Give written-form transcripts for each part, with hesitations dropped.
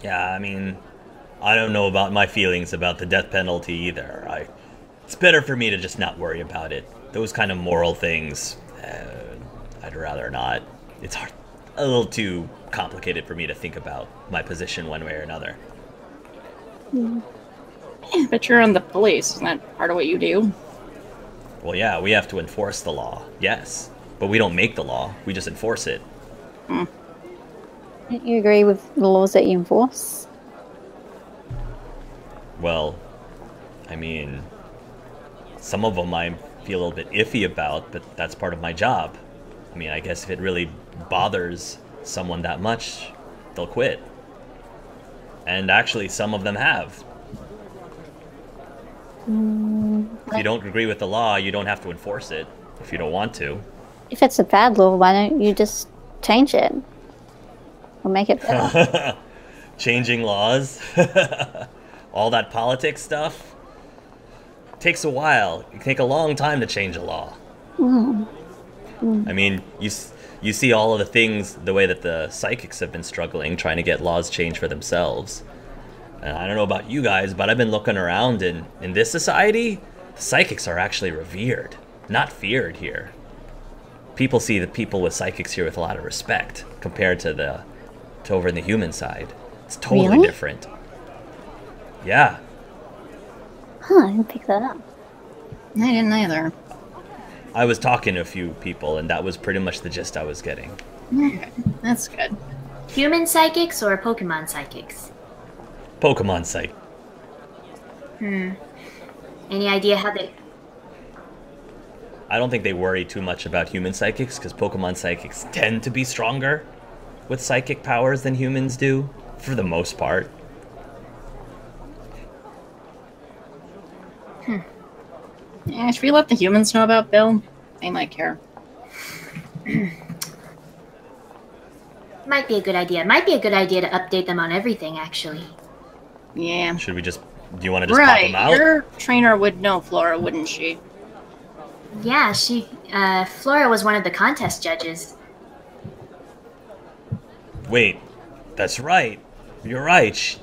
Yeah, I mean, I don't know about my feelings about the death penalty either. It's better for me to just not worry about it. Those kind of moral things, I'd rather not. It's a little too complicated for me to think about my position one way or another. Yeah, but you're in the police. Isn't that part of what you do? Well, yeah, we have to enforce the law, yes. But we don't make the law, we just enforce it. Don't you agree with the laws that you enforce? Well, I mean, some of them I feel a little bit iffy about, but that's part of my job. I mean, I guess if it really bothers someone that much, they'll quit. And actually, some of them have. If you don't agree with the law, you don't have to enforce it if you don't want to. If it's a bad law, why don't you just change it? Or make it better? Changing laws? All that politics stuff? Takes a while. It can take a long time to change a law. I mean, you see all of the things, the way that the psychics have been struggling, trying to get laws changed for themselves. And I don't know about you guys, but I've been looking around in this society, the psychics are actually revered, not feared here. People see the people with psychics here with a lot of respect compared to over in the human side. It's totally Really? different. Yeah. Huh, I didn't pick that up. I didn't either. I was talking to a few people, and that was pretty much the gist I was getting. Okay, that's good. Human psychics or Pokemon psychics? Pokemon psych. Any idea how they... I don't think they worry too much about human psychics, because Pokemon psychics tend to be stronger with psychic powers than humans do, for the most part. Yeah, should we let the humans know about Bill? They might care. Might be a good idea. Might be a good idea to update them on everything, actually. Yeah. Should we just... Do you want to just pop them out? Your trainer would know Flora, wouldn't she? Yeah, Flora was one of the contest judges. Wait, that's right. You're right.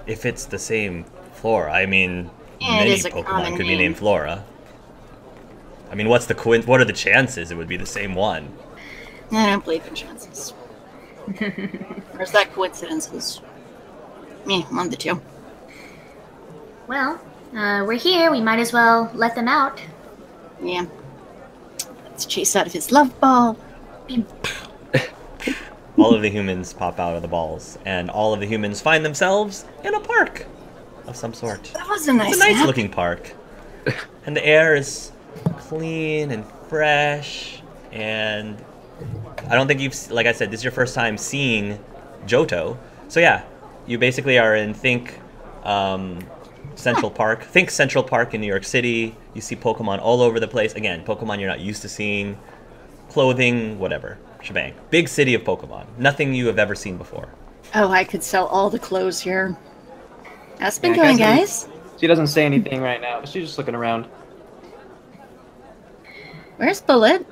If it's the same Flora, I mean, Yeah, it many is a Pokemon common could be name. named Flora. I mean, what are the chances it would be the same one? I don't believe in chances. Or is that coincidences? Me, one of the two. Well, we're here. We might as well let them out. Yeah. Let's chase out of his love ball. All of the humans pop out of the balls, and all of the humans find themselves in a park of some sort. That was a nice It's a nice nap. looking park. And the air is clean and fresh, and I don't think like I said, this is your first time seeing Johto. So yeah, you basically are in Central Park. Think Central Park in New York City. You see Pokemon all over the place. Again, Pokemon you're not used to seeing. Clothing, whatever. Shebang. Big city of Pokemon. Nothing you have ever seen before. Oh, I could sell all the clothes here. How's it been Yeah, going, guys, guys? She doesn't say anything right now, but she's just looking around. Where's Bullet?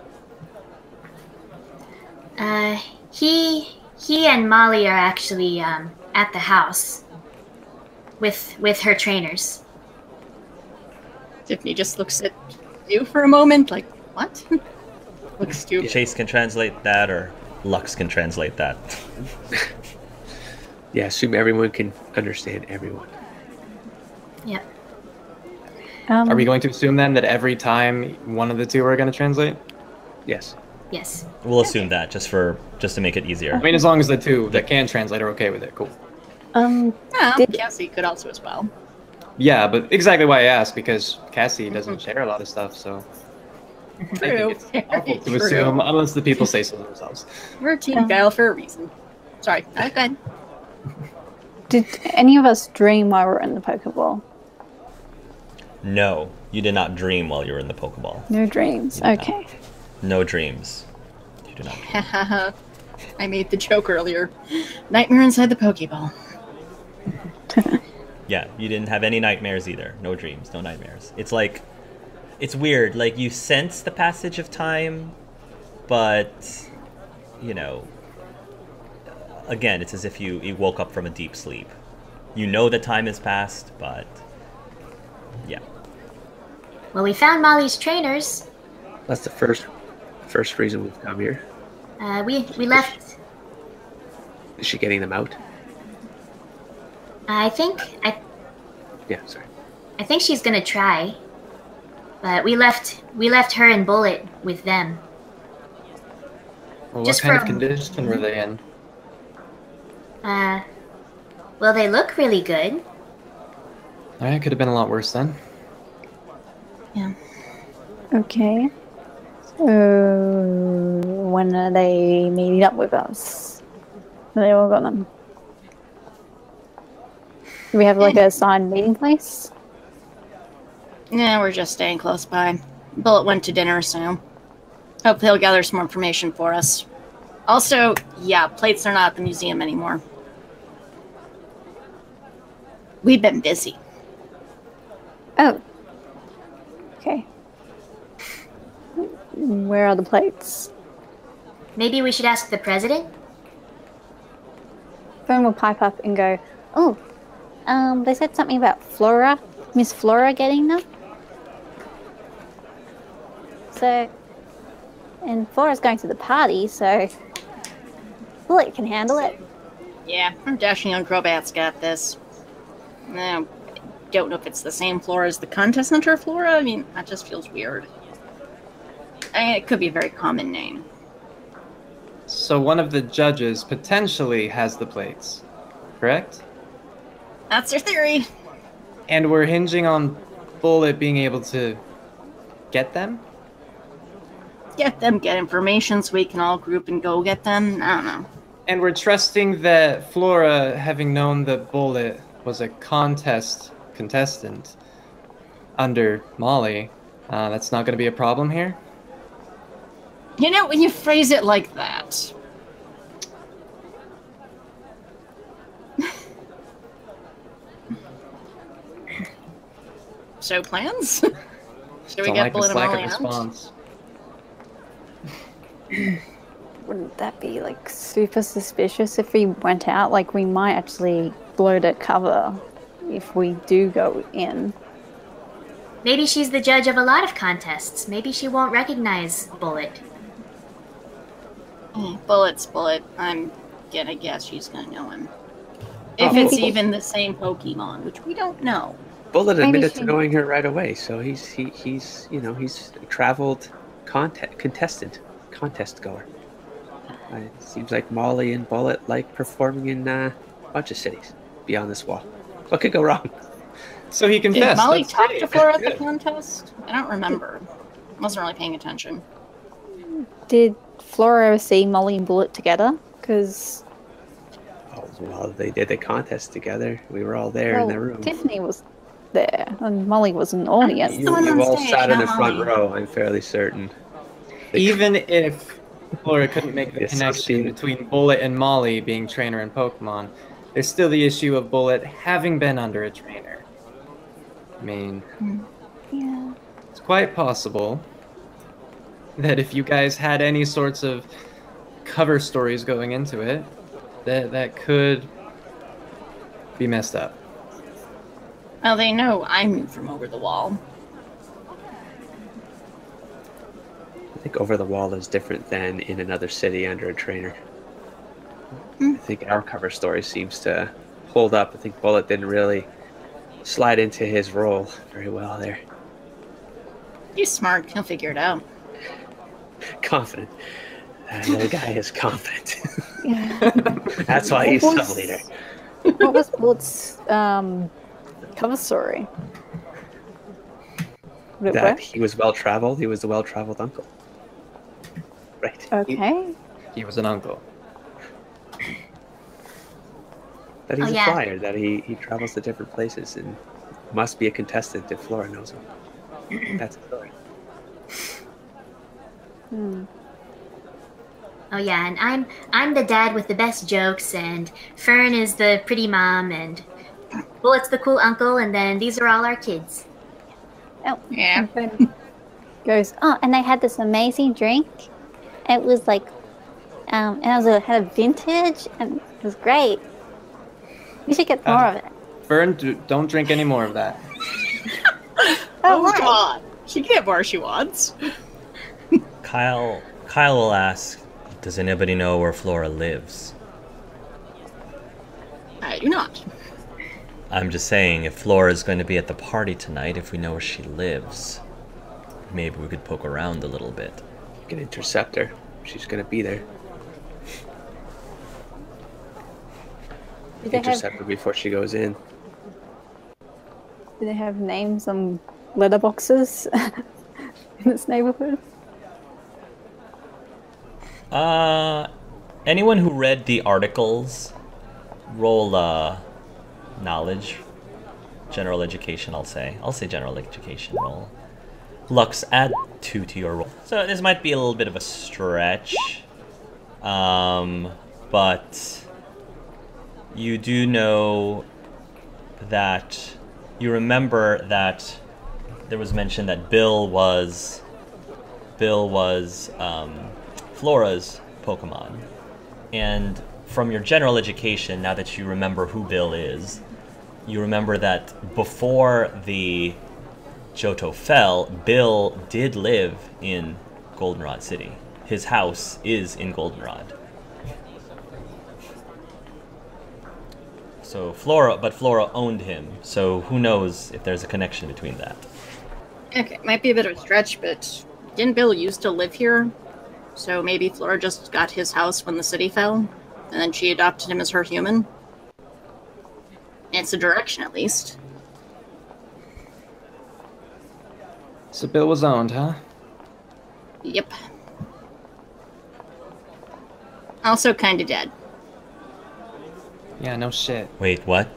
He and Molly are actually at the house with her trainers. Tiffany just looks at you for a moment, like, what? Looks stupid. Chase can translate that, or Lux can translate that. Yeah, assume everyone can understand everyone. Yep. Are we going to assume then that every time one of the two are going to translate? Yes. Yes. We'll assume that just to make it easier. I mean, as long as the two that can translate are okay with it, cool. Cassie could also as well. Yeah, but exactly why I asked, because Cassie doesn't share a lot of stuff, so I True. think it's awful to True. assume, unless the people say so themselves. We're Team Guile for a reason. Sorry, go ahead. Did any of us dream while we were in the Pokeball? No, you did not dream while you were in the Pokeball. No dreams. Okay. No dreams. You did not. Dream. I made the joke earlier. Nightmare inside the Pokeball. Yeah, you didn't have any nightmares either. No dreams, no nightmares. It's like, it's weird. Like, you sense the passage of time, but, you know, again, it's as if you woke up from a deep sleep. You know that time has passed, but yeah. Well, we found Molly's trainers. That's the first reason we've come here. We left. Is she getting them out? I think she's gonna try. But we left her and Bullet with them. Well, Just what kind of for- condition were they in? Well, they look really good. Alright, could have been a lot worse then. Yeah. Okay. So when are they meeting up with us? They all got them. Do we have like a assigned meeting place? Yeah, we're just staying close by. Bullet went to dinner, so hope he'll gather some more information for us. Also, yeah, plates are not at the museum anymore. We've been busy. Oh. Okay. Where are the plates? Maybe we should ask the president? Fern will pipe up and go, oh, they said something about Flora, Miss Flora getting them. So, and Flora's going to the party, so Bullet can handle it. Yeah, our dashing young Crobat's got this. No, I don't know if it's the same Flora as the contest hunter Flora. I mean, that just feels weird. It could be a very common name. So one of the judges potentially has the plates, correct? That's their theory. And we're hinging on Bullet being able to get them? Get information so we can all group and go get them. I don't know. And we're trusting that Flora, having known that Bullet was a contestant under Molly, that's not going to be a problem here? You know, when you phrase it like that. So plans? Should we Don't get like Bullet this and lack Molly of out? response. Wouldn't that be like super suspicious if we went out? Like we might actually blow to cover if we do go in. Maybe she's the judge of a lot of contests. Maybe she won't recognize Bullet. Bullet's Bullet. I'm gonna guess she's gonna know him. If it's even the same Pokemon, which we don't know. Bullet Maybe admitted she- to knowing her right away, so he's a traveled contest goer. It seems like Molly and Bullet like performing in a bunch of cities beyond this wall. What could go wrong? So he Did confessed. Molly that's talk great. to Flora at the Good. contest? I don't remember. Wasn't really paying attention. Did Flora ever see Molly and Bullet together? Because Oh, well, they did the contest together. We were all there in the room. Tiffany was there and Molly was an audience. You, the one you on all stage, sat in the not front Molly. row, I'm fairly certain. Even if Flora couldn't make the Yes, connection I've seen- between Bullet and Molly being trainer in Pokemon, there's still the issue of Bullet having been under a trainer. I mean, Yeah. it's quite possible that if you guys had any sorts of cover stories going into it, that could be messed up. Well, they know I moved from over the wall. I think over the wall is different than in another city under a trainer. I think our cover story seems to hold up. I think Bullet didn't really slide into his role very well there. He's smart. He'll figure it out. Confident. The other guy is confident. Yeah. That's why he's sub leader. What was Bullet's cover story? Would it That work? he was well traveled. He was the well traveled uncle. Right. Okay. He was an uncle. That he's Oh, a yeah. flyer. That he travels to different places and must be a contestant if Flora knows him. That's a story. Oh yeah, and I'm the dad with the best jokes, and Fern is the pretty mom, and Bullet's the cool uncle, and then these are all our kids. Oh, Yeah. and Fern goes, oh, and they had this amazing drink. It was like and it had a vintage, and it was great. We should get more of it. Fern, don't drink any more of that. Oh why? God, she can get more if she wants. Kyle will ask, does anybody know where Flora lives? I do not. I'm just saying, if Flora is going to be at the party tonight, if we know where she lives, maybe we could poke around a little bit. You can intercept her. She's gonna be there. Intercept her before she goes in. Do they have names on letterboxes in this neighborhood? Anyone who read the articles, roll knowledge, general education. I'll say general education roll. Lux, add 2 to your roll. So this might be a little bit of a stretch, but you do know that you remember that there was mention that Bill was Flora's Pokemon, and from your general education, now that you remember who Bill is, you remember that before the Johto fell, Bill did live in Goldenrod City. His house is in Goldenrod. So Flora owned him, so who knows if there's a connection between that. Okay, might be a bit of a stretch, but didn't Bill used to live here? So maybe Flora just got his house when the city fell, and then she adopted him as her human? It's a direction, at least. So Bill was owned, huh? Yep. Also kinda dead. Yeah, no shit. Wait, what?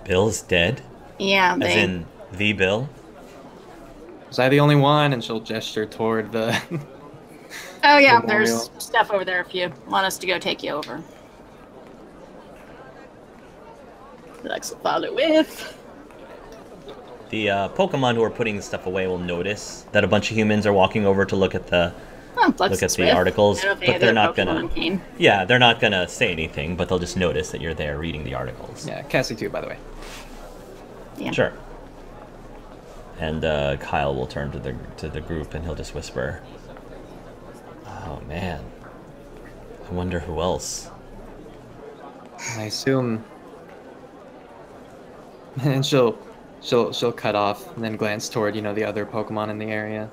Bill's dead? Yeah, As in the Bill? Was I the only one? And she'll gesture toward the... Oh yeah, Memorial. there's stuff over there if you want us to go take you over. Lex will follow with. The Pokemon who are putting the stuff away will notice that a bunch of humans are walking over to look at the articles, but they're not gonna. Yeah, they're not gonna say anything, but they'll just notice that you're there reading the articles. Yeah, Cassie too, by the way. Yeah. Sure. And Kyle will turn to the group and he'll just whisper, "Oh man, I wonder who else." I assume... And she'll cut off and then glance toward, the other Pokemon in the area.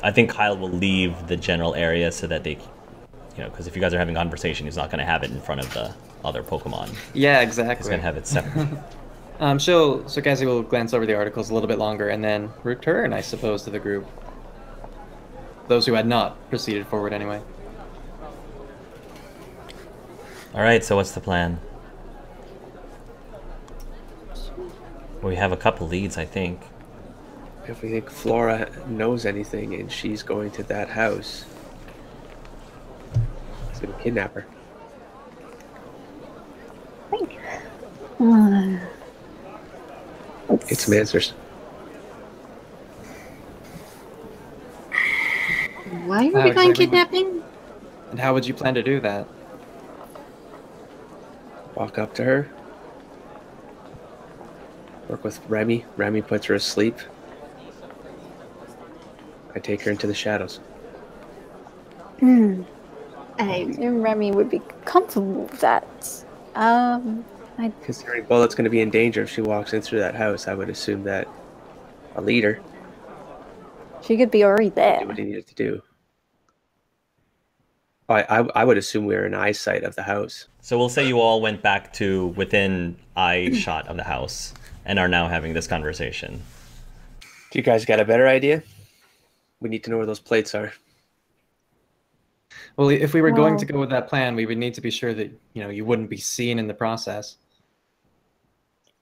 I think Kyle will leave the general area so that they, because if you guys are having a conversation, he's not going to have it in front of the other Pokemon. Yeah, exactly. He's going to have it separate. So Cassie will glance over the articles a little bit longer and then return, I suppose, to the group. Those who had not proceeded forward anyway. All right, so what's the plan? We have a couple leads, I think. If we think Flora knows anything and she's going to that house, he's gonna kidnap her. Get some answers. Why are we How going exactly? kidnapping? And how would you plan to do that? Walk up to her. Work with Remy. Remy puts her asleep. I take her into the shadows. And Remy would be comfortable with that. Considering Bullet's going to be in danger if she walks in through that house, I would assume that a leader She could be already did there. what he needed to do. I would assume we were in eyesight of the house. So we'll say you all went back to within eye shot of the house and are now having this conversation. Do you guys got a better idea? We need to know where those plates are. Well, if we were going to go with that plan, we would need to be sure that, you wouldn't be seen in the process.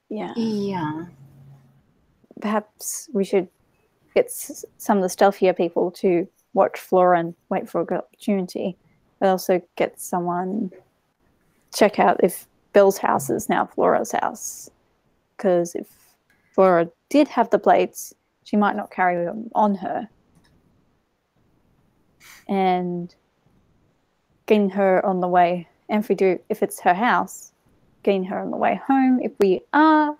Yeah. Yeah. Perhaps we should get some of the stealthier people to watch Flora and wait for a good opportunity. But also get someone check out if Bill's house is now Flora's house. Because if Flora did have the plates, she might not carry them on her. And getting her on the way. And if it's her house, getting her on the way home. If we are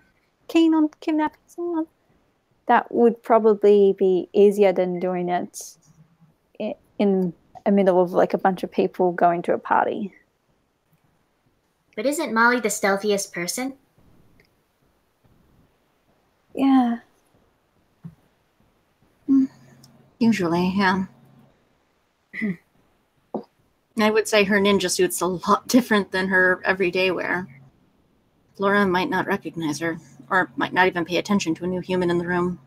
keen on kidnapping someone, that would probably be easier than doing it in the middle of like a bunch of people going to a party. But isn't Molly the stealthiest person? Yeah. Usually, yeah. I would say her ninja suit's a lot different than her everyday wear. Flora might not recognize her, or might not even pay attention to a new human in the room.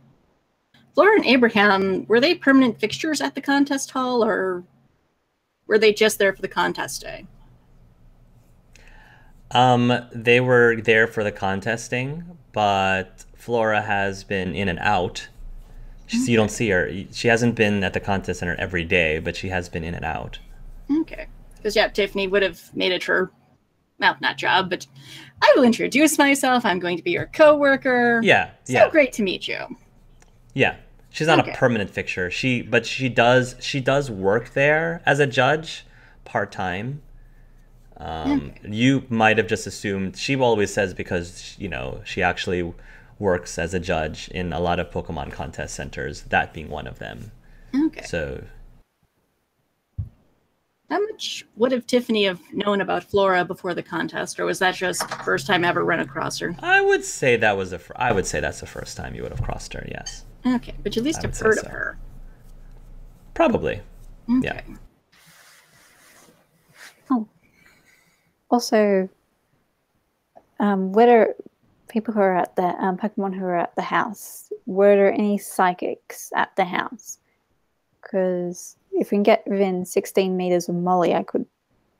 Flora and Abraham, were they permanent fixtures at the contest hall, or were they just there for the contest day? They were there for the contesting, but Flora has been in and out. You don't see her. She hasn't been at the contest center every day, but she has been in and out. Okay. Because, yeah, Tiffany would have made it her, well, not job, but I will introduce myself. I'm going to be your co-worker. Yeah. So great to meet you. Yeah. She's not a permanent fixture. But she does work there as a judge part-time. You might have just assumed, she always says because, she actually works as a judge in a lot of Pokemon contest centers, that being one of them. Okay. So, how much would have Tiffany have known about Flora before the contest, or was that just first time ever run across her? I would say that's the first time you would have crossed her. Yes. Okay, but you at least have heard of her. Probably. Okay. Yeah. Oh. Also, whether people who are at the Pokemon who are at the house, were there any psychics at the house? Because if we can get within 16 meters of Molly, I could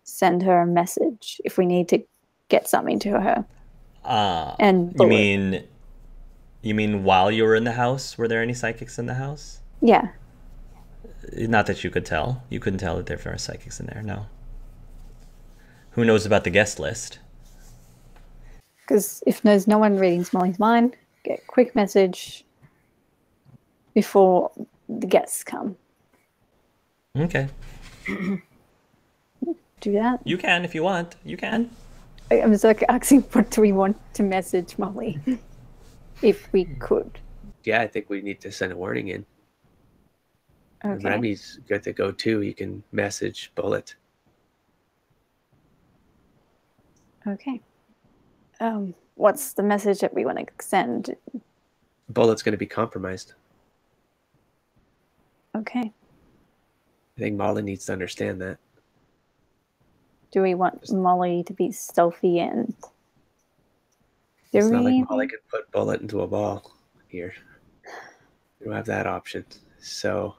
send her a message if we need to get something to her. And you mean while you were in the house? Were there any psychics in the house? Yeah. Not that you could tell. You couldn't tell that there were psychics in there. No. Who knows about the guest list? Because if there's no one reading Molly's mind, get a quick message before the guests come. Okay. Do that? You can if you want. You can. I was like asking, what do we want to message Molly? If we could. Yeah, I think we need to send a warning in. Okay. Remy's good to go too. You can message Bullet. Okay. What's the message that we want to send? Bullet's going to be compromised. Okay. I think Molly needs to understand that. Do we want Molly to be stealthy and... It's not like Molly can put Bullet into a ball here. We don't have that option. So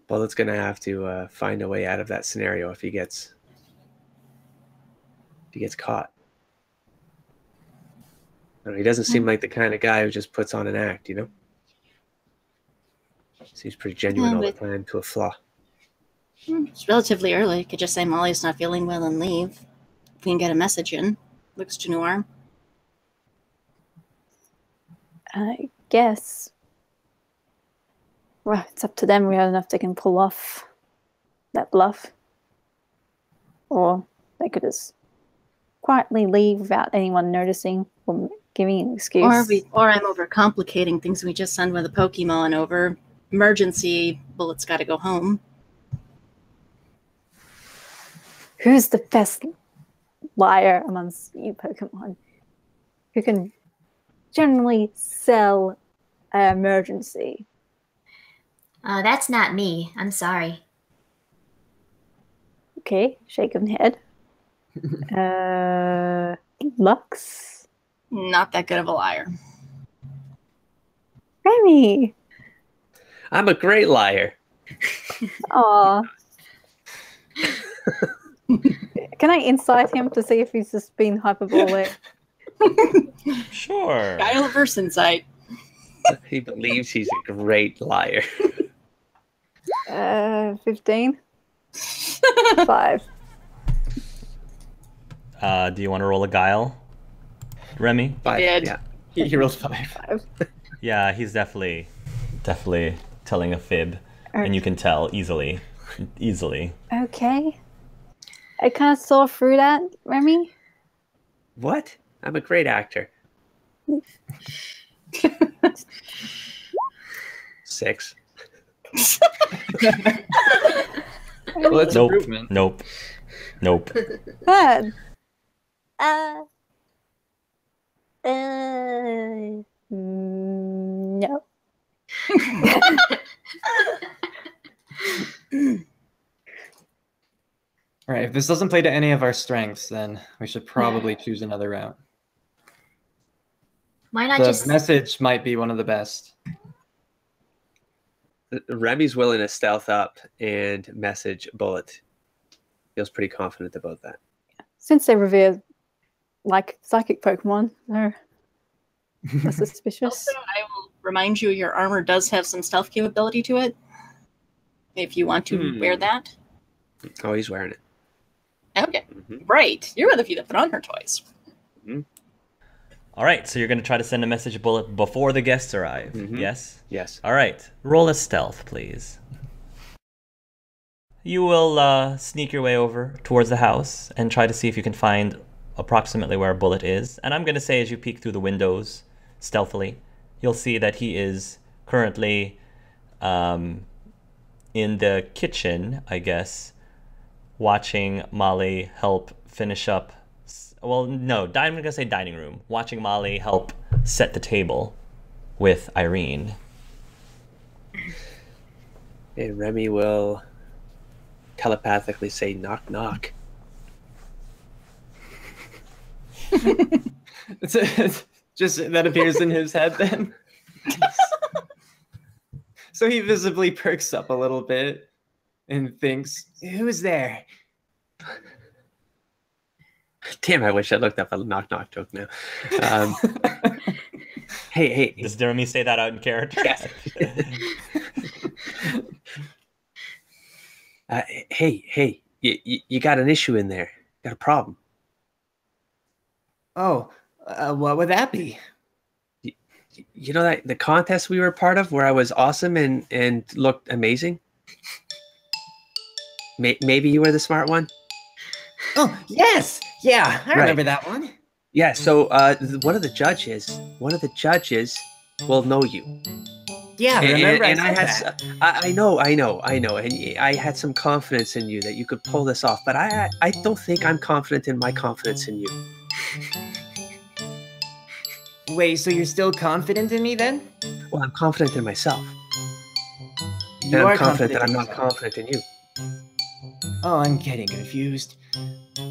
Bullet's going to have to find a way out of that scenario if he gets caught. He doesn't seem like the kind of guy who just puts on an act, Seems pretty genuine all the time to a flaw. It's relatively early. Could just say Molly's not feeling well and leave. If we can get a message in. Looks too noir. I guess. Well, it's up to them whether if they can pull off that bluff. Or they could just quietly leave without anyone noticing or giving an excuse. Or I'm overcomplicating things. We just send with a Pokemon over. Emergency, Bullet's got to go home. Who's the best liar amongst you Pokemon? Who can generally sell an emergency? That's not me. I'm sorry. Okay, shake of the head. Lux? Not that good of a liar. Remy! I'm a great liar. Aw. Can I incite him to see if he's just being hyperbolic? Sure. Guile versus insight. He believes he's a great liar. 15? 5. Do you want to roll a guile, Remy? 5. Did. Yeah. He rolled 5. Yeah, he's definitely telling a fib, and you can tell easily. Okay. I kind of saw through that, Remy. What? I'm a great actor. 6. Well, it's Nope. improvement. Nope. Nope. Bad. No. All right, if this doesn't play to any of our strengths, then we should probably choose another route. Why not The just message might be one of the best. Remy's willing to stealth up and message Bullet. Feels pretty confident about that. Since they revere like psychic Pokemon, they're suspicious. Also, I will remind you your armor does have some stealth capability to it. If you want to wear that. Oh, he's wearing it. Okay. Mhm. Right. You're the few that put on her toys. All right, so you're going to try to send a message Bullet before the guests arrive. Yes? Yes. All right. Roll a stealth, please. You will sneak your way over towards the house and try to see if you can find approximately where Bullet is. And I'm going to say as you peek through the windows stealthily, you'll see that he is currently in the kitchen, I guess, watching Molly help finish up. Well, no, I'm going to say dining room. Watching Molly help set the table with Irene. And Remy will telepathically say, knock, knock. It's just that appears in his head then. So he visibly perks up a little bit and thinks, who's there? Damn, I wish I looked up a knock, knock joke now. Hey. Does Jeremy say that out in character? Yes. Hey, you got an issue in there. Got a problem. Oh, what would that be? You know that the contest we were part of where I was awesome and looked amazing? Maybe you were the smart one? Oh, yes. Yeah, I remember that one. Yeah, so one of the judges will know you. Yeah, I remember and I I said that. I know, and I had some confidence in you that you could pull this off, but I don't think I'm confident in my confidence in you. Wait, so you're still confident in me then? Well, I'm confident in myself, You and are I'm confident that in I'm not yourself. confident in you. Oh, I'm getting confused.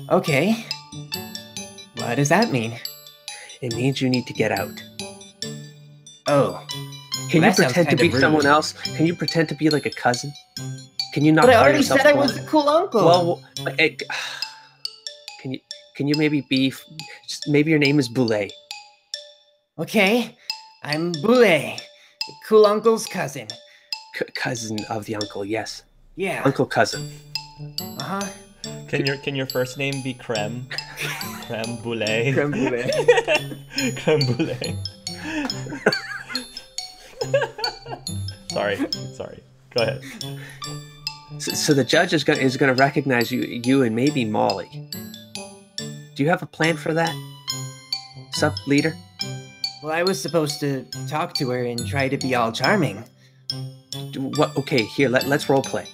Okay. What does that mean? It means you need to get out. Oh. Can Well, you that sounds pretend to kind be of someone rude. else? Can you pretend to be like a cousin? Can you not? But I call already yourself said I Bullet? was the cool uncle. Well, can you maybe be? Maybe your name is Boulet. Okay. I'm Boule, the cool uncle's cousin. Cousin of the uncle, yes. Yeah. Uncle cousin. Uh-huh. Can your first name be Creme? Creme Brulee. Creme brulee. Creme Brulee. Sorry. Go ahead. So the judge is gonna recognize you and maybe Molly. Do you have a plan for that, sub leader? Well, I was supposed to talk to her and try to be all charming. What? Okay, here let's role play.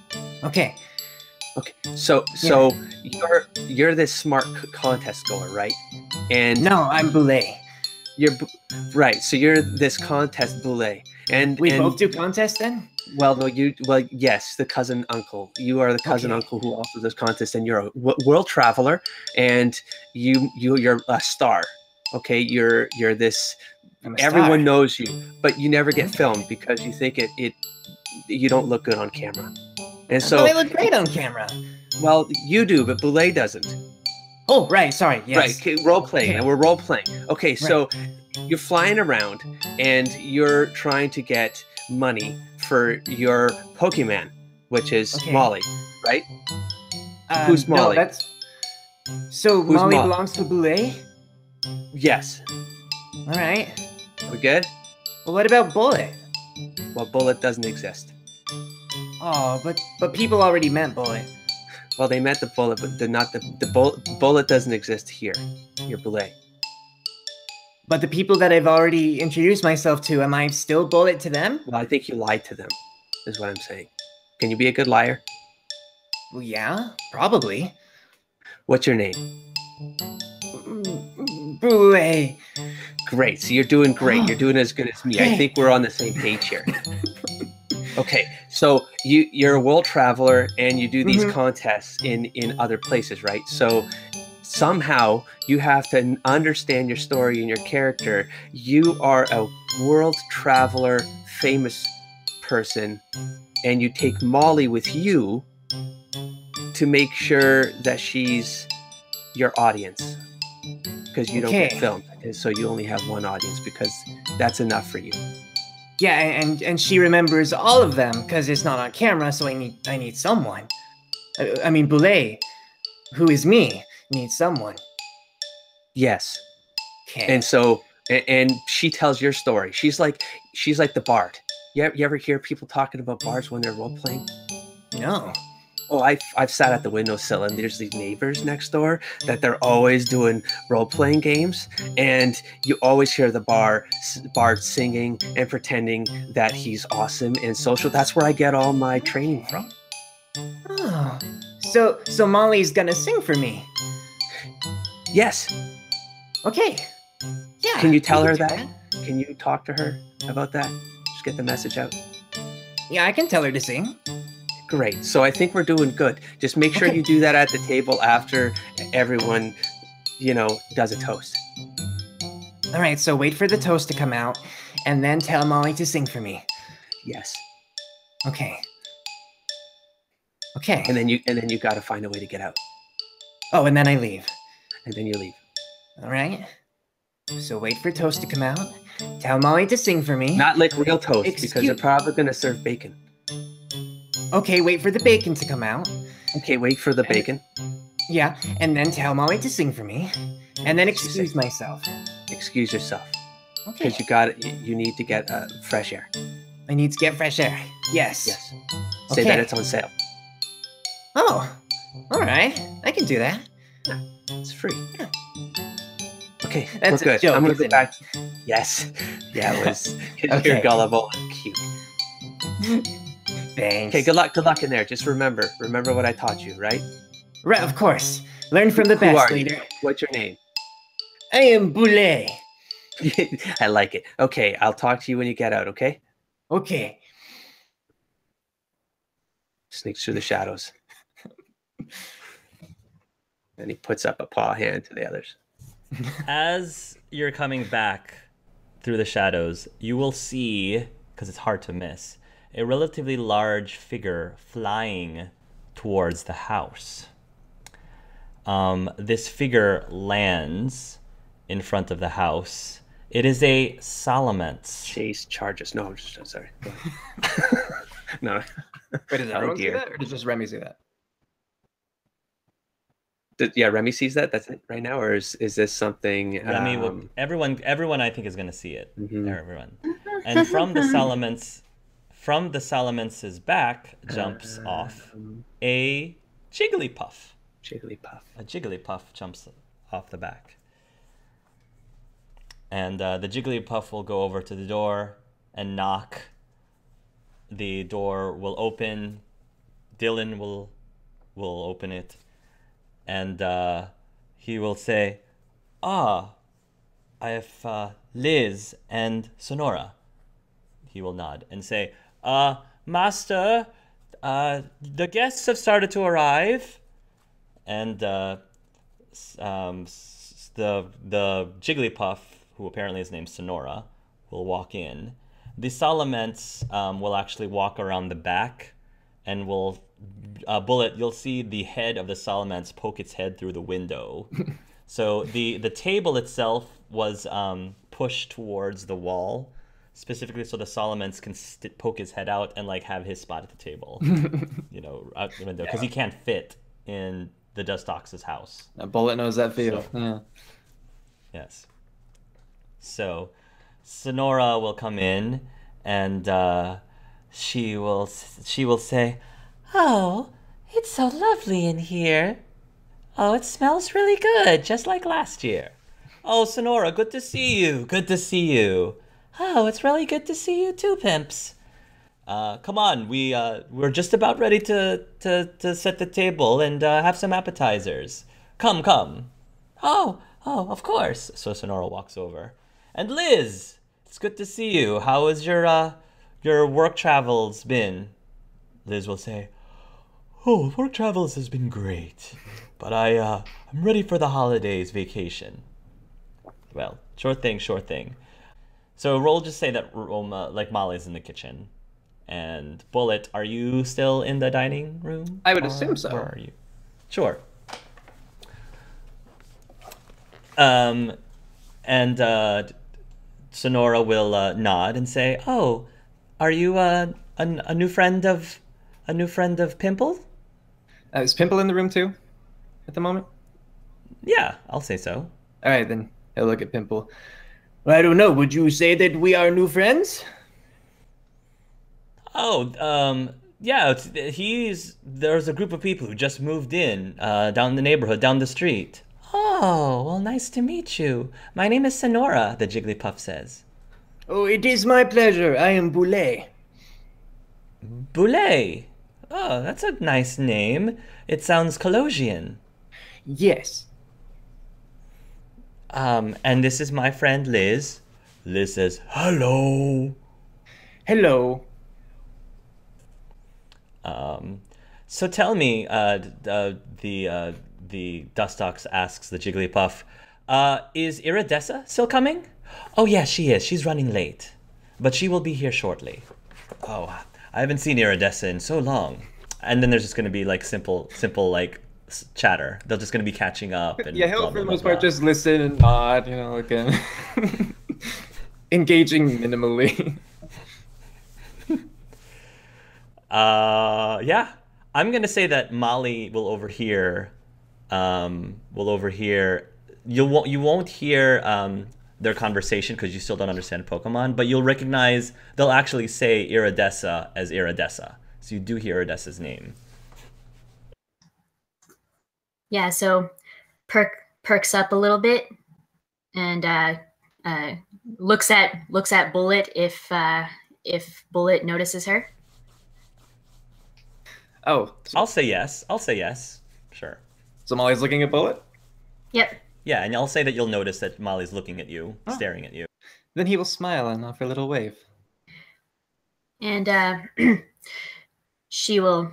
Okay. Okay, so you're this smart contest goer, right? And No, I'm Boule. right. So you're this contest Boulet, and We and, both do contests then? Well, no, yes, the cousin uncle. You are the cousin Okay. uncle who also does contest, and you're a world traveler, and you're a star. Okay, you're this. I'm a Everyone star. knows you, but you never get filmed because you think you don't look good on camera. And so, But I look great on camera. well, you do, but Boulet doesn't. Oh, right. Sorry. Yes. Right, okay, role playing, Okay. and we're role playing. Okay, so you're flying around and you're trying to get money for your Pokemon, which is Okay. Molly, right? Who's Molly? No, that's... So Who's Molly Molly? belongs to Boule? Yes. All right. We good? Well, what about Bullet? Well, Bullet doesn't exist. Oh, but people already meant Bullet. Well, they meant the bullet, but not the bullet doesn't exist here. You're Boulay. But the people that I've already introduced myself to, am I still Bullet to them? Well, I think you lied to them, is what I'm saying. Can you be a good liar? Well, yeah, probably. What's your name? Boulay. Great. So you're doing great. You're doing as good as me. I think we're on the same page here. Okay, so you're a world traveler and you do these contests in other places, right? So somehow you have to understand your story and your character. You are a world traveler, famous person, and you take Molly with you to make sure that she's your audience, because you don't get filmed, and so you only have one audience, because that's enough for you. Yeah, and she remembers all of them because it's not on camera, so I need someone. I mean, Boulay, who is me, needs someone. Yes. Okay. And so, and she tells your story. She's like the bard. You ever hear people talking about bards when they're role playing? No. Oh, I've sat at the windowsill and there's these neighbors next door that they're always doing role-playing games, and you always hear the bard singing and pretending that he's awesome and social. That's where I get all my training from. Oh, so Molly's gonna sing for me. Yes. Okay. Yeah. Can you tell her that? Can you talk to her about that? Just get the message out. Yeah, I can tell her to sing. Great. So I think we're doing good. Just make sure you do that at the table after everyone, does a toast. All right, so wait for the toast to come out and then tell Molly to sing for me. Yes. Okay. And then you got to find a way to get out. Oh, and then I leave. And then you leave. All right. So wait for toast to come out. Tell Molly to sing for me. Not like real toast, because they're probably going to serve bacon. Okay, wait for the bacon to come out. Okay, wait for the bacon. Yeah, and then tell Molly to sing for me. And then excuse myself. Excuse yourself. Okay. Because you need to get fresh air. I need to get fresh air. Yes. Yes. Say that it's on sale. Oh, all right. I can do that. Yeah, it's free. Yeah. Okay, that's we're good. Joke, I'm gonna go back. Yes. Yeah, it was. You're gullible and cute. Thanks. Okay, good luck in there. Just remember what I taught you, right? Right, of course. Learn from the best, leader. What's your name? I am Boulay. I like it. Okay, I'll talk to you when you get out, okay? Okay. Sneaks through the shadows. And he puts up a paw hand to the others. As you're coming back through the shadows, you will see, because it's hard to miss, a relatively large figure flying towards the house. This figure lands in front of the house. It is a Salamence. Chase charges. No, I'm just sorry. No. Wait, does everyone see that, or does just Remy see that? Yeah, Remy sees that. That's it right now, or is this something? Remy, everyone, I think is going to see it. Mm-hmm. Everyone, and from the Salamence's back jumps off a Jigglypuff. A Jigglypuff jumps off the back, and the Jigglypuff will go over to the door and knock. The door will open. Dylan will open it. And he will say, I have Liz and Sonora. He will nod and say, Master, the guests have started to arrive. And the Jigglypuff, who apparently is named Sonora, will walk in. The Salamence will actually walk around the back and will... Bullet, you'll see the head of the Salamence poke its head through the window. So the table itself was pushed towards the wall, specifically so the Salamence can poke his head out and have his spot at the table, out the window, because he can't fit in the Dustox's house. Bullet knows that feel. So, yeah. Yes. So Sonora will come in and she will say, "Oh, It's so lovely in here. Oh, it smells really good, just like last year. Oh, Sonora, good to see you. Good to see you. Oh, it's really good to see you too, Pimps. Come on, we're just about ready to set the table and have some appetizers. Come, come. Oh, of course. So Sonora walks over. And Liz, it's good to see you. How has your work travels been? Liz will say, "Oh, work travels has been great, but I'm ready for the holidays vacation." Well, sure thing, sure thing. So roll just say that like Molly's in the kitchen. And Bullet, are you still in the dining room? I would assume so. Where are you? Sure. And Sonora will nod and say, "Oh, are you a new friend of Pimple?" Is Pimple in the room too at the moment? Yeah, I'll say so. All right, then he'll look at Pimple. Well, I don't know. Would you say that we are new friends? Oh, yeah, there's a group of people who just moved in down the neighborhood, down the street. Oh, well, nice to meet you. My name is Sonora, the Jigglypuff says. Oh, it is my pleasure. I am Boulet. Boulet. Oh, that's a nice name. It sounds Colossian. Yes. And this is my friend Liz. Liz says, "Hello." Hello. So tell me, the Dustox asks the Jigglypuff, is Iridessa still coming? Oh, yeah, she is. She's running late, but she will be here shortly. Oh, I haven't seen Iridessa in so long. And then there's just going to be like simple like chatter. They're just going to be catching up. And yeah, he'll for the most part just listen and nod, again. Engaging minimally. Yeah. I'm gonna say that Molly will overhear. You won't hear their conversation because you still don't understand Pokemon, but you'll recognize they'll actually say Iridessa as Iridessa. So you do hear Iridessa's name. Yeah, so perks up a little bit and looks at Bullet if Bullet notices her. Oh, I'll say yes. Sure. So Molly's looking at Bullet? Yep. Yeah, and I'll say that you'll notice that Molly's looking at you, staring at you. Then he will smile and offer a little wave. And she will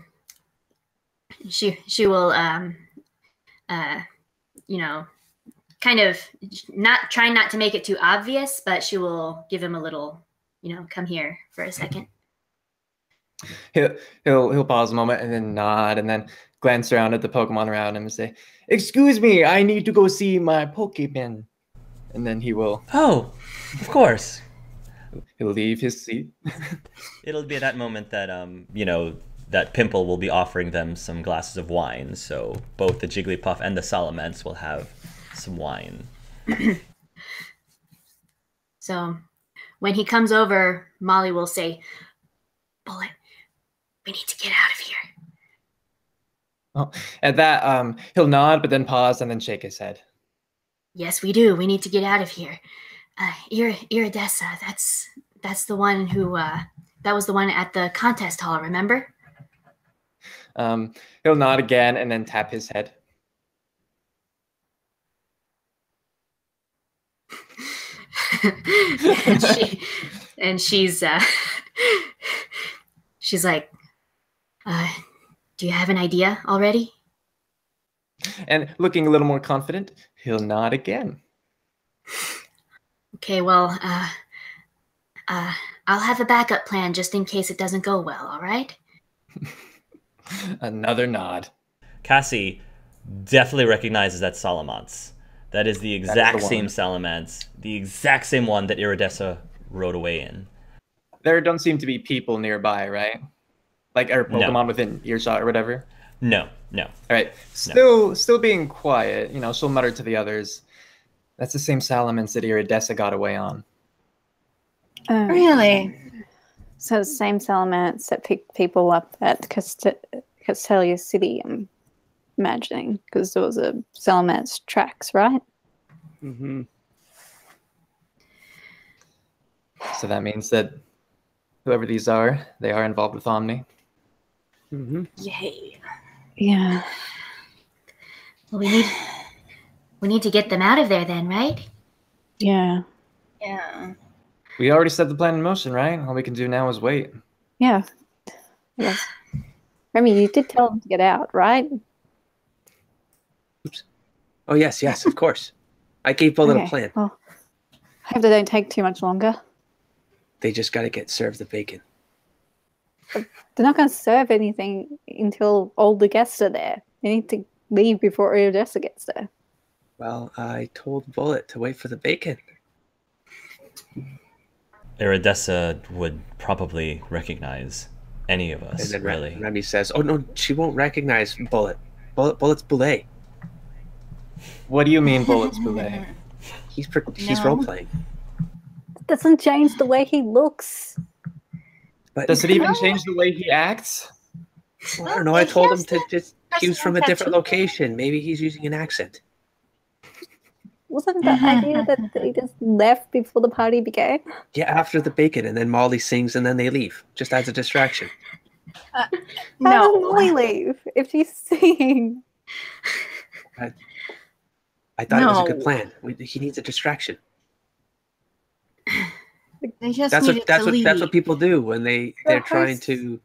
kind of trying not to make it too obvious, but she will give him a little, come here for a second. He'll pause a moment and then nod and then glance around at the Pokemon around him and say, "Excuse me, I need to go see my Pokemon." And then he will. Oh, of course. He'll leave his seat. It'll be at that moment that that Pimple will be offering them some glasses of wine. So both the Jigglypuff and the Salamence will have some wine. So when he comes over, Molly will say, "Bullet, we need to get out of here." Oh, at that, he'll nod, but then pause and then shake his head. "Yes, we do. We need to get out of here. Iridessa, that's the one who that was the one at the contest hall. Remember?" He'll nod again and then tap his head. She's like, "Do you have an idea already?" And looking a little more confident, he'll nod again. "Okay, well, I'll have a backup plan just in case it doesn't go well, all right?" Another nod. Cassie definitely recognizes that Salamence. That is the exact same Salamence, the exact same one that Iridessa rode away in. There don't seem to be people nearby, right? Like, or Pokemon within earshot or whatever? No. All right. Still being quiet, she'll mutter to the others. That's the same Salamence that Iridessa got away on. Really? So the same Salamence that picked people up at Castelia City, I'm imagining, because there was a Salaman's tracks, right? Mm-hmm. So that means that whoever these are, they are involved with Omni. Mm-hmm. Yay. Yeah. Well, we need to get them out of there then, right? Yeah. Yeah. We already set the plan in motion, right? All we can do now is wait. Yeah. Yes. Remy, you did tell them to get out, right? Oops. Oh, yes, of course. I gave Bullet a plan. Well, I hope they don't take too much longer. They just got to get served the bacon. They're not going to serve anything until all the guests are there. They need to leave before Iridessa gets there. Well, I told Bullet to wait for the bacon. Iridessa would probably recognize any of us, And then really. Remy says, "Oh no, she won't recognize Bullet. Bullet's Boulet. What do you mean, Bullet's Boulet? He's No. role playing. Doesn't change the way he looks. But Does it even change the way he acts? I don't know. I told him to just. He was Personal from a different tattoo. location. Maybe he's using an accent. Wasn't the idea that they just left before the party began? Yeah, after the bacon, and then Molly sings, and then they leave, just as a distraction. How does No. Molly leave if she's singing? I thought it was a good No. plan. He needs a distraction. They just That's needed to leave. what people do when they're Rehearse. trying to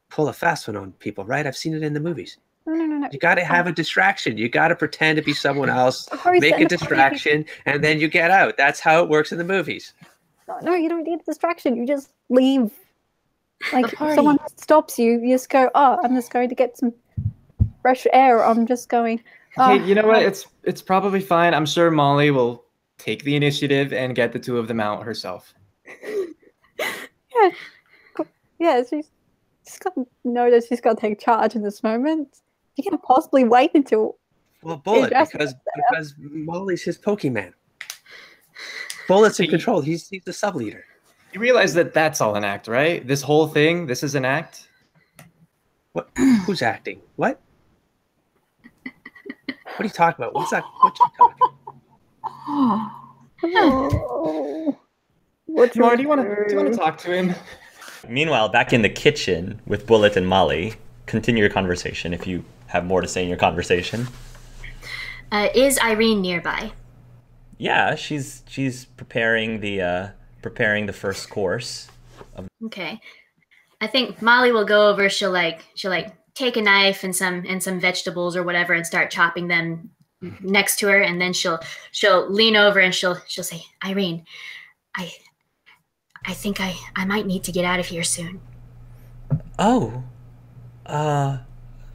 pull a fast one on people, right? I've seen it in the movies. No. You got to have a distraction. You got to pretend to be someone else, Rehearse make and a distraction, and then you get out. That's how it works in the movies. No, you don't need a distraction. You just leave. Like, The if party. someone stops you, you just go, oh, I'm just going to get some fresh air. I'm just going, oh, Okay, you know what? It's probably fine. I'm sure Molly will take the initiative and get the two of them out herself. yeah, she's got to know that she's got to take charge in this moment. You can't possibly wait until. Well, Bullet, just- because Molly's his Pokemon. Bullet's in control. He's the sub leader. You realize that that's all an act, right? This whole thing, this is an act? What? Who's acting? What? What are you talking about? What's that? What you talking? Oh, what Mar, do you want to talk to him? Meanwhile, back in the kitchen with Bullet and Molly, continue your conversation if you have more to say in your conversation. Is Irene nearby? Yeah, she's preparing the first course. Okay. I think Molly will go over. She'll take a knife and some vegetables or whatever and start chopping them next to her, and then she'll lean over and she'll say, Irene, I think I might need to get out of here soon. Oh,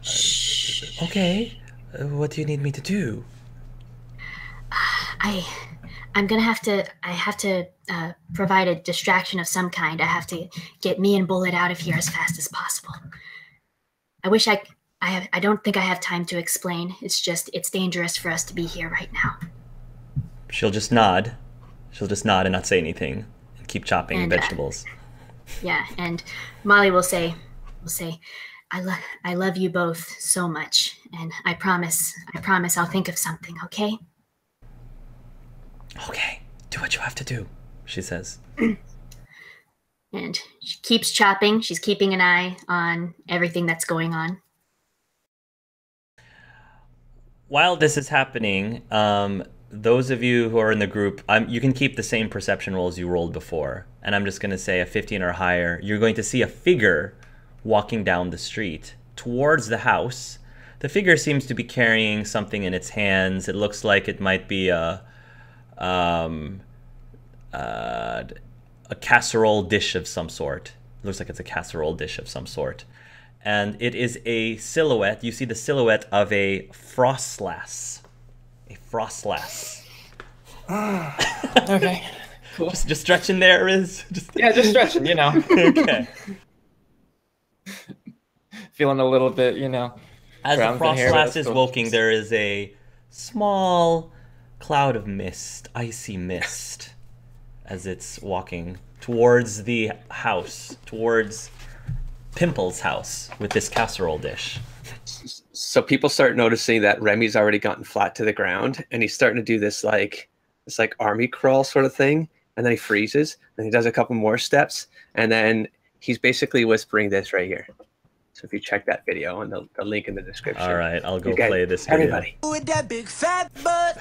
Shh. okay. What do you need me to do? I'm gonna have to provide a distraction of some kind. I have to get me and Bullet out of here as fast as possible. I wish I don't think I have time to explain. It's dangerous for us to be here right now. She'll just nod. She'll just nod and not say anything and keep chopping And, vegetables. Yeah, and Molly will say, I love you both so much, and I promise I'll think of something, okay? Okay, do what you have to do, she says. And she keeps chopping. She's keeping an eye on everything that's going on. While this is happening, those of you who are in the group, you can keep the same perception rolls you rolled before. And I'm just going to say a 15 or higher. You're going to see a figure walking down the street towards the house. The figure seems to be carrying something in its hands. It looks like it might be a casserole dish of some sort. It looks like it's a casserole dish of some sort. And it is a silhouette. You see the silhouette of a frostlass. A frostlass. Okay, cool. Just stretching there is. Yeah, just stretching, you know. Okay. Feeling a little bit, you know. As the Ground in here, frostlass but is still- walking, there is a small cloud of mist, icy mist, as it's walking towards the house, towards Pimple's house with this casserole dish. So people start noticing that Remy's already gotten flat to the ground, and he's starting to do this like army crawl sort of thing, and then he freezes, and he does a couple more steps, and then he's basically whispering this right here. So if you check that video, and the link in the description. All right, I'll go You guys, play this video. everybody. With that big fat butt.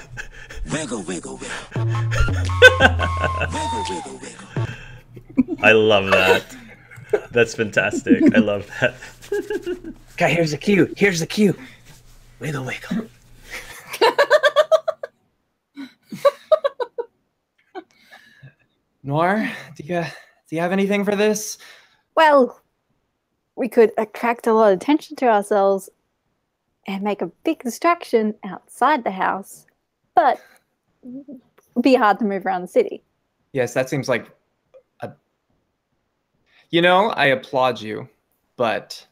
Wiggle, wiggle, wiggle. Wiggle, wiggle, wiggle. I love that. That's fantastic. I love that. Okay, here's the cue. Here's the cue. Wiggle, wiggle. Noir, do you have anything for this? Well, we could attract a lot of attention to ourselves and make a big distraction outside the house, but it'd be hard to move around the city. Yes, that seems like a... You know, I applaud you, but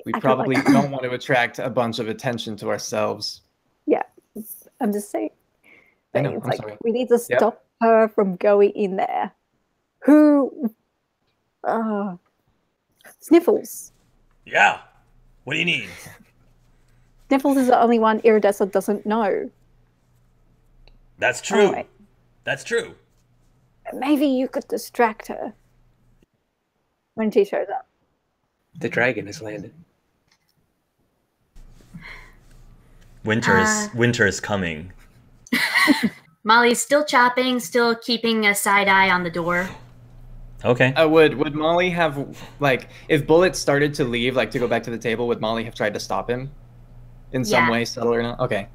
we I feel probably like- don't want to attract a bunch of attention to ourselves. Yeah, I'm just saying. I know, It's I'm like sorry. we need to Yep. stop her from going in there. Who? Sniffles. Yeah. What do you need? Sniffles is the only one Iridescent doesn't know. That's true. Alright. That's true. Maybe you could distract her when she shows up. The dragon has landed. Winter is coming. Molly's still chopping, still keeping a side eye on the door. Okay. Would Molly have, like, if Bullet started to leave, like, to go back to the table, would Molly have tried to stop him? In some Yeah. way, subtle or not? Okay.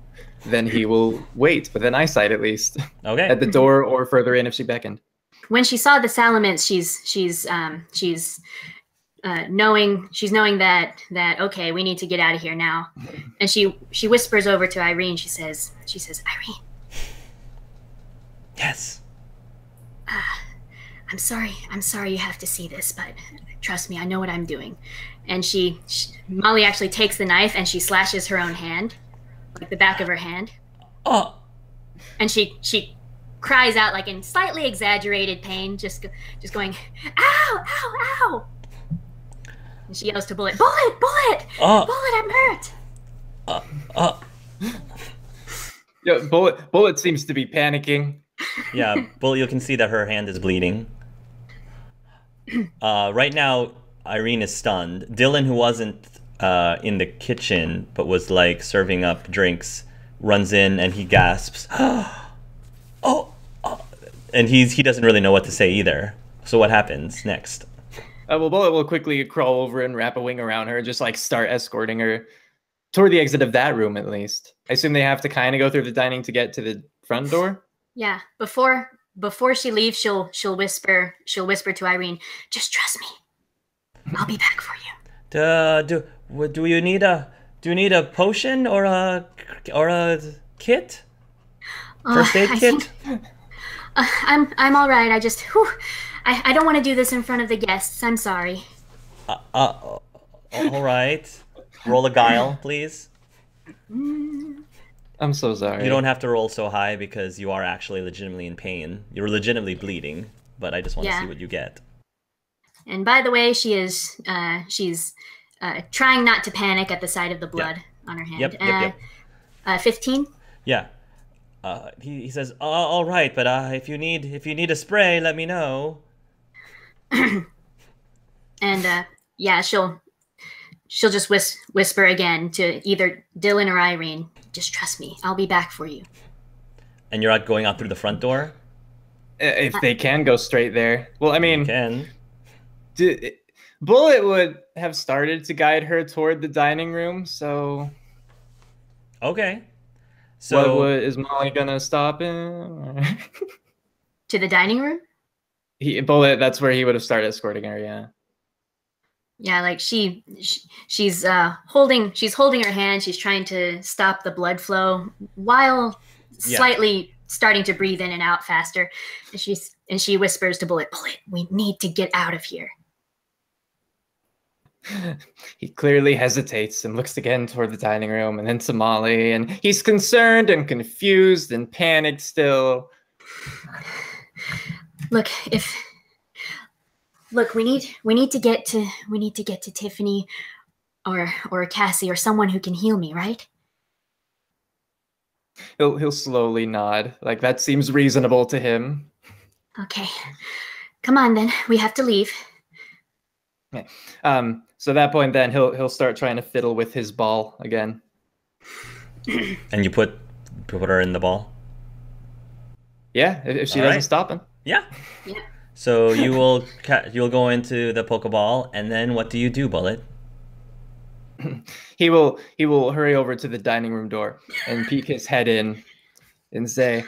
Then he will wait, with an eyesight at least. Okay. At the door or further in if she beckoned. When she saw the salamence, she's knowing that okay, we need to get out of here now. And she whispers over to Irene. She says, Irene, Yes. I'm sorry you have to see this, but trust me, I know what I'm doing. And Molly actually takes the knife and she slashes her own hand, like the back of her hand. Oh. And she cries out like in slightly exaggerated pain, just going, ow, ow, ow. And she yells to Bullet, Bullet, Bullet, Oh. Bullet, I'm hurt. Yeah, Bullet seems to be panicking. Yeah, Bullet, you can see that her hand is bleeding. Right now, Irene is stunned. Dylan, who wasn't in the kitchen but was like serving up drinks, runs in and he gasps, "Oh!" And he doesn't really know what to say either. So what happens next? Well, Bullet will quickly crawl over and wrap a wing around her and just like start escorting her toward the exit of that room, at least. I assume they have to kind of go through the dining to get to the front door. Yeah, before she leaves, she'll whisper to Irene, just trust me. I'll be back for you. Do you need a potion or a kit? First aid I kit? think- I'm all right. I just I don't want to do this in front of the guests. I'm sorry. All right. Roll a guile, please. I'm so sorry. You don't have to roll so high because you are actually legitimately in pain. You're legitimately bleeding, but I just want to Yeah. see what you get. And by the way, she's trying not to panic at the sight of the blood on her hand. Yep. 15. Yeah. He says, all right, but if you need a spray, let me know. And yeah, she'll just whisper again to either Dylan or Irene. Just trust me. I'll be back for you. And you're not going out through the front door? If they can go straight there. Well, I You mean, can. Bullet would have started to guide her toward the dining room, so... Okay. So Is Molly gonna stop him? To the dining room? Bullet, that's where he would have started escorting her, yeah. Yeah, like she's holding her hand. She's trying to stop the blood flow while slightly starting to breathe in and out faster. And she whispers to Bullet, we need to get out of here. He clearly hesitates and looks again toward the dining room and then to Molly, and he's concerned and confused and panicked still. Look, Look, we need to get to Tiffany or Cassie or someone who can heal me, right? He'll slowly nod. Like that seems reasonable to him. Okay. Come on then. We have to leave. Okay. So at that point then he'll start trying to fiddle with his ball again. And you put her in the ball? Yeah, if she All doesn't right. stop him. Yeah. Yeah. So you'll go into the Pokeball, and then what do you do, Bullet? He will hurry over to the dining room door and peek his head in and say,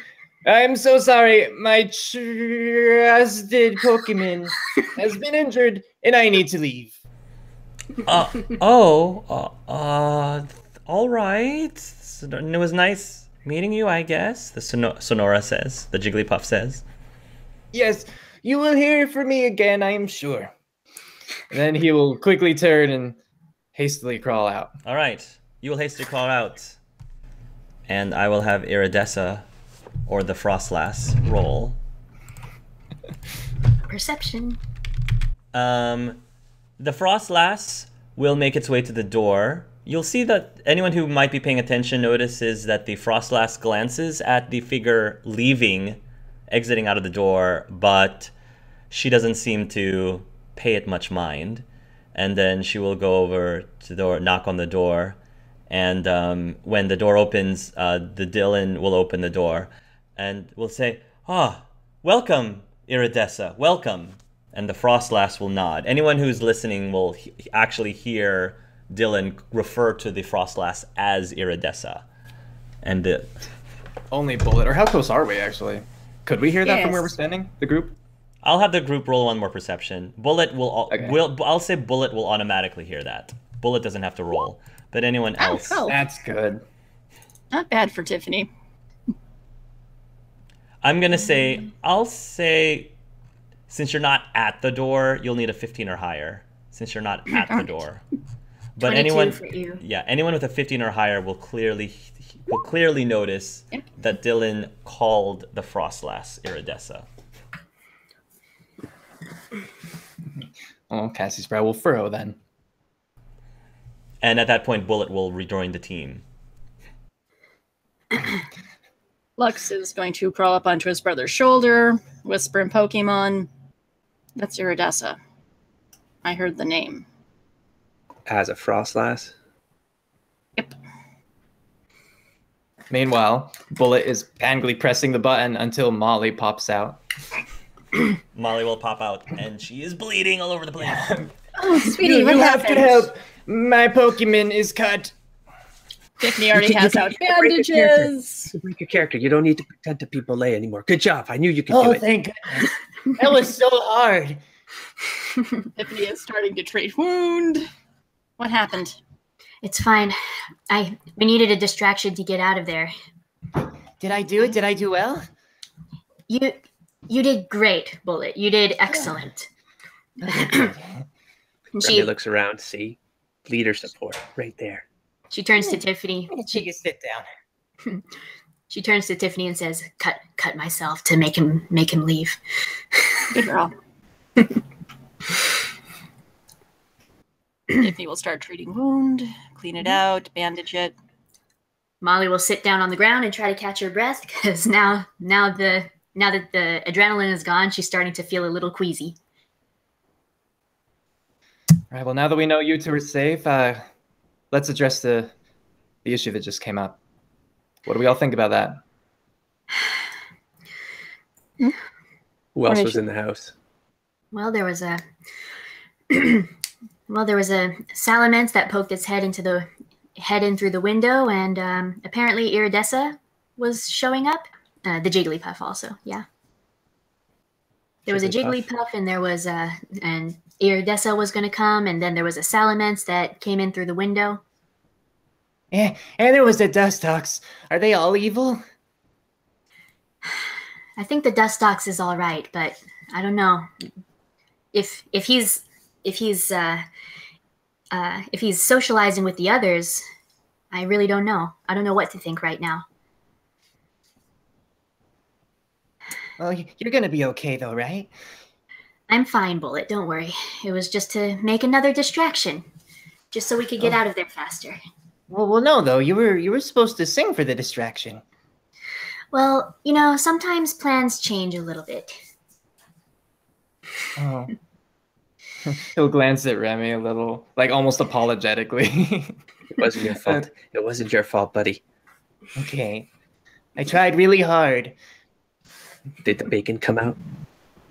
"I'm so sorry, my trusted Pokemon has been injured and I need to leave." All right. So it was nice meeting you, I guess. The Sonora says. The Jigglypuff says. "Yes, you will hear from me again, I am sure." And then he will quickly turn and hastily crawl out. All right. You will hastily crawl out, and I will have Iridessa, or the Frostlass, roll. Perception. The Frostlass will make its way to the door. You'll see that anyone who might be paying attention notices that the Frostlass glances at the figure exiting out of the door, but she doesn't seem to pay it much mind. And then she will go over to the door, knock on the door, and when the door opens, the Dylan will open the door and will say, welcome, Iridessa, welcome. And the Frostlass will nod. Anyone who's listening will actually hear Dylan refer to the Frostlass as Iridessa. And Only Bullet. Or how close are we, actually? Could we hear that from where we're standing? The group? I'll have the group roll one more perception. Bullet will. Okay. I'll say Bullet will automatically hear that. Bullet doesn't have to roll, but anyone else. Oh. That's good. Not bad for Tiffany. I'm gonna say. I'll say, since you're not at the door, you'll need a 15 or higher. Since you're not at the door. But 22 anyone, for you. yeah, anyone with a 15 or higher will clearly notice that Dylan called the Frostlass Iridessa. Oh, Cassie's brow will furrow then. And at that point, Bullet will rejoin the team. Lux is going to crawl up onto his brother's shoulder, whisper in Pokemon, "That's Iridessa. I heard the name." As a Frostlass. Yep. Meanwhile, Bullet is angrily pressing the button until Molly pops out. Molly will pop out, and she is bleeding all over the place. Oh, sweetie, You what have happened? to help. My Pokemon is cut. Tiffany already has out you can break a character. bandages. Break your character. You don't need to pretend to be Belay anymore. Good job. I knew you could do Oh, it. thank goodness. That was so hard. Tiffany is starting to treat wound. What happened? It's fine. We needed a distraction to get out of there. Did I do it? Did I do well? You did great, Bullet. You did excellent. And Remy looks around. See? Leader support right there. she turns to Tiffany. Take a sit down. She turns to Tiffany and says, "Cut myself to make him leave." Good girl. Tiffany will start treating wound, clean it out, bandage it. Molly will sit down on the ground and try to catch her breath because now that the adrenaline is gone, she's starting to feel a little queasy. All right, well, now that we know you two are safe, let's address the issue that just came up. What do we all think about that? Who else was in the house? Well, there was a salamence that poked its head in through the window, and apparently Iridessa was showing up. The Jigglypuff also, yeah. There was a Jigglypuff, and there was and Iridessa was going to come, and then there was a salamence that came in through the window. Yeah, and there was the Dustox. Are they all evil? I think the Dustox is all right, but I don't know if he's socializing with the others. I really don't know. I don't know what to think right now. Well, you're gonna be okay though, right? I'm fine, Bullet. Don't worry. It was just to make another distraction, just so we could get out of there faster. Well, no, though. You were supposed to sing for the distraction. Well, sometimes plans change a little bit. Oh. He'll glance at Remy a little, like almost apologetically. It wasn't your fault. It wasn't your fault, buddy. Okay. I tried really hard. Did the bacon come out?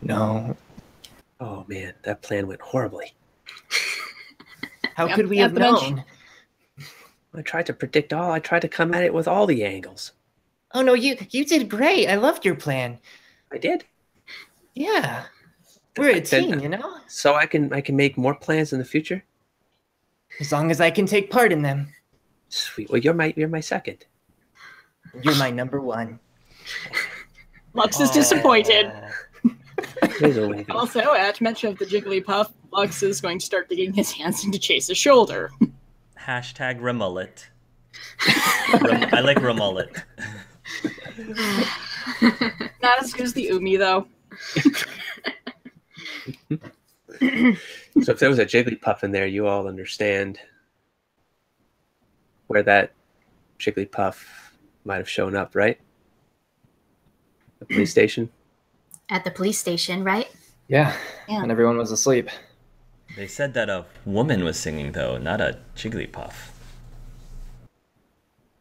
No. Oh man, that plan went horribly. How could we have known? I tried to predict all. I tried to come at it with all the angles. Oh no, you did great. I loved your plan. I did. Yeah. We're a team, So I can make more plans in the future? As long as I can take part in them. Sweet. Well, you're my second. You're my number one. Lux is disappointed. Here's a wink. Also, at mention of the Jigglypuff, Lux is going to start digging his hands into Chase's shoulder. Hashtag Remullet. I like Remullet. Not as good as the Umi, though. So if there was a Jigglypuff in there, you all understand where that Jigglypuff might have shown up, right? The police station? At the police station, right? Yeah, Yeah. and everyone was asleep. They said that a woman was singing, though, not a Jigglypuff.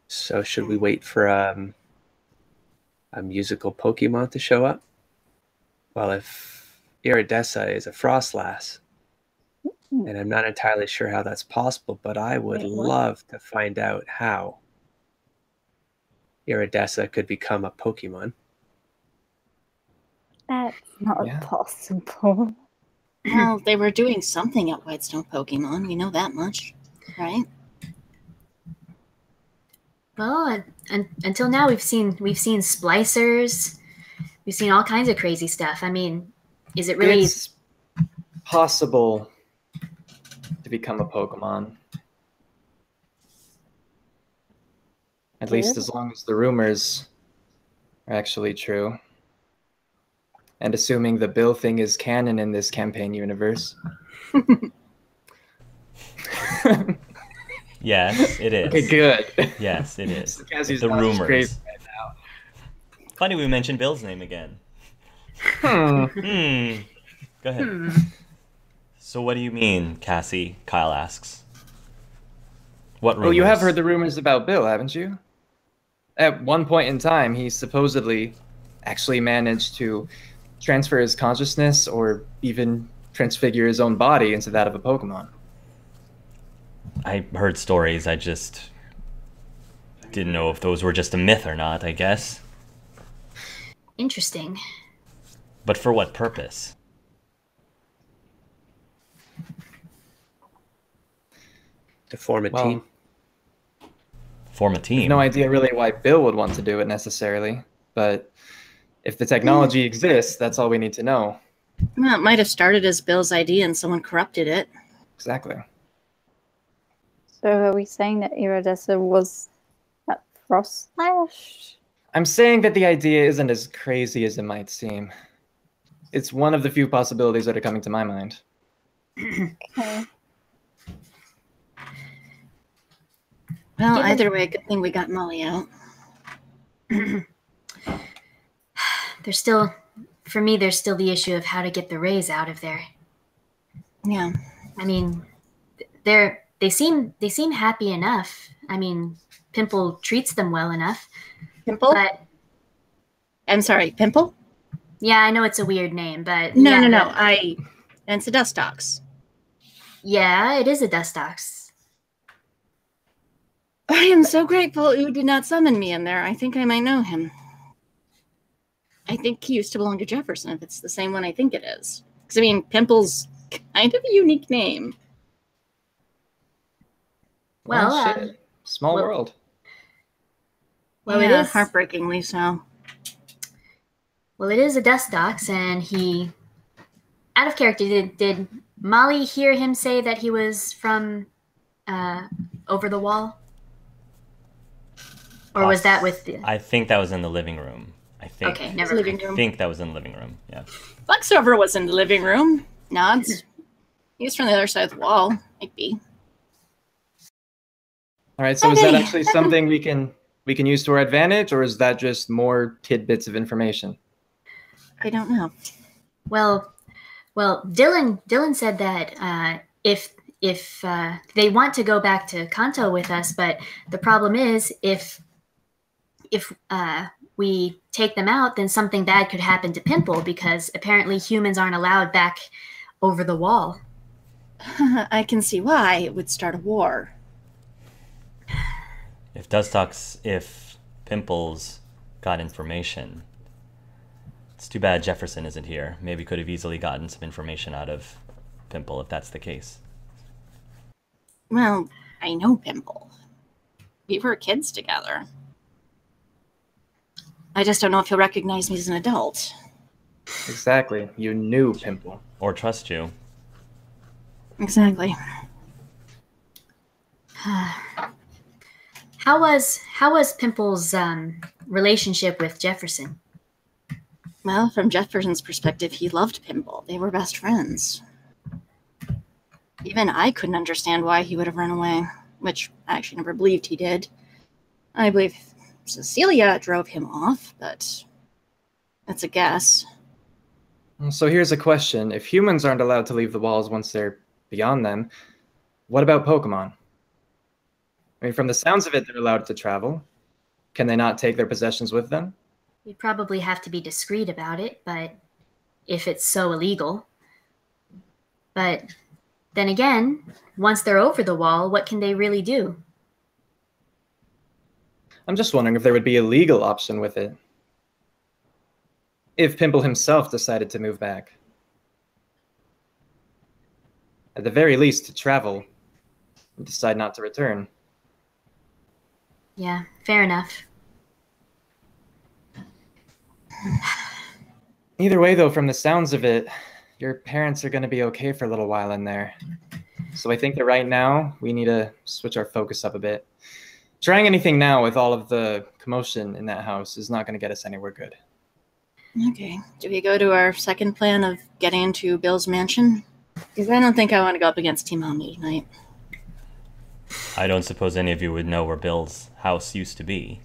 So should we wait for a musical Pokemon to show up? Well, if Iridessa is a Frostlass, and I'm not entirely sure how that's possible, but I would love to find out how Iridessa could become a Pokemon. That's not Yeah. possible. Well, they were doing something at Whitestone Pokemon. We know that much, right? Well, until now we've seen splicers, we've seen all kinds of crazy stuff. I mean, is it really? It's possible to become a Pokemon. At least as long as the rumors are actually true. And assuming the Bill thing is canon in this campaign universe. Yes, it is. Okay, good. Yes, it is. Cassie's The not as rumors. crazy right now. Funny we mentioned Bill's name again. Hmm. Go ahead. So what do you mean, Cassie? Kyle asks. What rumors? Well, you have heard the rumors about Bill, haven't you? At one point in time, he supposedly actually managed to transfer his consciousness or even transfigure his own body into that of a Pokemon. I heard stories. I just didn't know if those were just a myth or not, I guess. Interesting. But for what purpose? To form a Well, team. Form a team. No idea really why Bill would want to do it necessarily, but if the technology exists, that's all we need to know. Well, it might have started as Bill's idea and someone corrupted it. Exactly. So are we saying that Iridessa was at Frostlash? I'm saying that the idea isn't as crazy as it might seem. It's one of the few possibilities that are coming to my mind. Okay. Well, Given- either way, good thing we got Molly out. There's still, for me, there's still the issue of how to get the Rays out of there. Yeah. I mean, they seem happy enough. I mean, Pimple treats them well enough. Pimple? But I'm sorry, Pimple? yeah, I know it's a weird name, but No, yeah, no. but- And it's a Dustox. yeah, it is a Dustox. I am so grateful Ooh did not summon me in there. I think I might know him. I think he used to belong to Jefferson, if it's the same one I think it is. Because, I mean, Pimple's kind of a unique name. Well, Oh, shit. Small well- world. Well, Yeah, it is. heartbreakingly so. Well, it is a Dustox, and he, out of character, did Molly hear him say that he was from over the wall? Or was that with the... I think that was in the living room. I think. Okay, never Living mind. I room. think that was in the living room. Yeah. Flexover was in the living room. Nods. He's from the other side of the wall. Might be. All right, so is that Hey. actually something we can use to our advantage, or is that just more tidbits of information? I don't know. Well, Dylan said that if they want to go back to Kanto with us, but the problem is if we take them out, then something bad could happen to Pimple because apparently humans aren't allowed back over the wall. I can see why it would start a war. If Pimples got information, it's too bad Jefferson isn't here. Maybe could have easily gotten some information out of Pimple if that's the case. Well, I know Pimple. We were kids together. I just don't know if he'll recognize me as an adult. Exactly. You knew Pimple. Or trust you. Exactly. How was Pimple's relationship with Jefferson? Well, from Jefferson's perspective, he loved Pimple. They were best friends. Even I couldn't understand why he would have run away, which I actually never believed he did. I believe Cecilia drove him off, but that's a guess. So here's a question. If humans aren't allowed to leave the walls once they're beyond them, what about Pokemon? I mean, from the sounds of it, they're allowed to travel. Can they not take their possessions with them? We'd probably have to be discreet about it, but if it's so illegal. But then again, once they're over the wall, what can they really do? I'm just wondering if there would be a legal option with it. If Pimple himself decided to move back. At the very least, to travel and decide not to return. Yeah, fair enough. Either way, though, from the sounds of it, your parents are going to be okay for a little while in there. So I think that right now, we need to switch our focus up a bit. Trying anything now with all of the commotion in that house is not going to get us anywhere good. Okay. Do we go to our second plan of getting into Bill's mansion? Because I don't think I want to go up against Team Omni tonight. I don't suppose any of you would know where Bill's house used to be.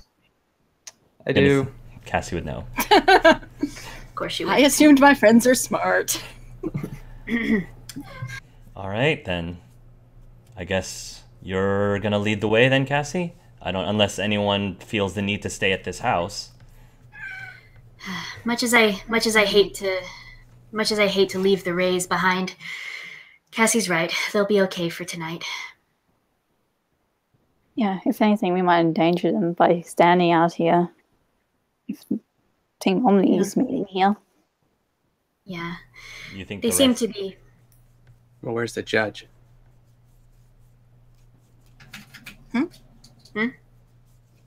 I do. Cassie would know. Of course you would. I assumed my friends are smart. All right, then. I guess you're going to lead the way then, Cassie? Unless anyone feels the need to stay at this house. Much as I hate to leave the Rays behind, Cassie's right. They'll be okay for tonight. Yeah, if anything, we might endanger them by standing out here. If Team Omni is meeting here. Yeah. You think They the seem rest- to be. Well, where's the judge?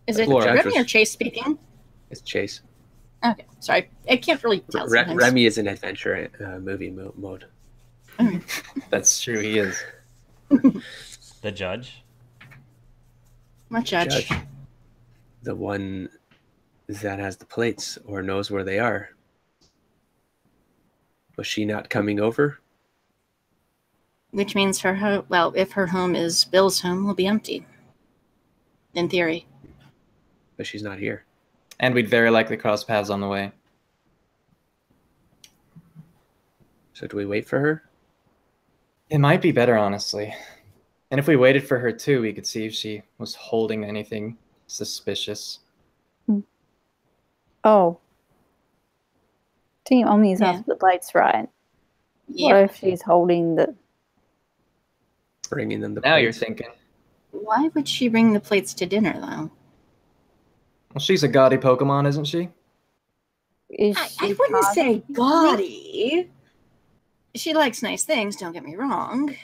Is it Flora. Remy or Chase speaking? It's Chase. Okay, sorry. I can't really tell sometimes. Remy is in adventure movie mode. That's true, he is. The judge? My judge. The one that has the plates or knows where they are. Was she not coming over? Which means if her home is Bill's home, will be empty. In theory. But she's not here. And we'd very likely cross paths on the way. So do we wait for her? It might be better, honestly. And if we waited for her too, we could see if she was holding anything suspicious. Oh. Team Omni's Yeah. after the lights, right? Yeah. What if she's holding the... Bringing them the Now you're plates? thinking. Why would she bring the plates to dinner, though? Well, she's a gaudy Pokemon, isn't she? Is I she wouldn't part- say gaudy. She likes nice things, don't get me wrong.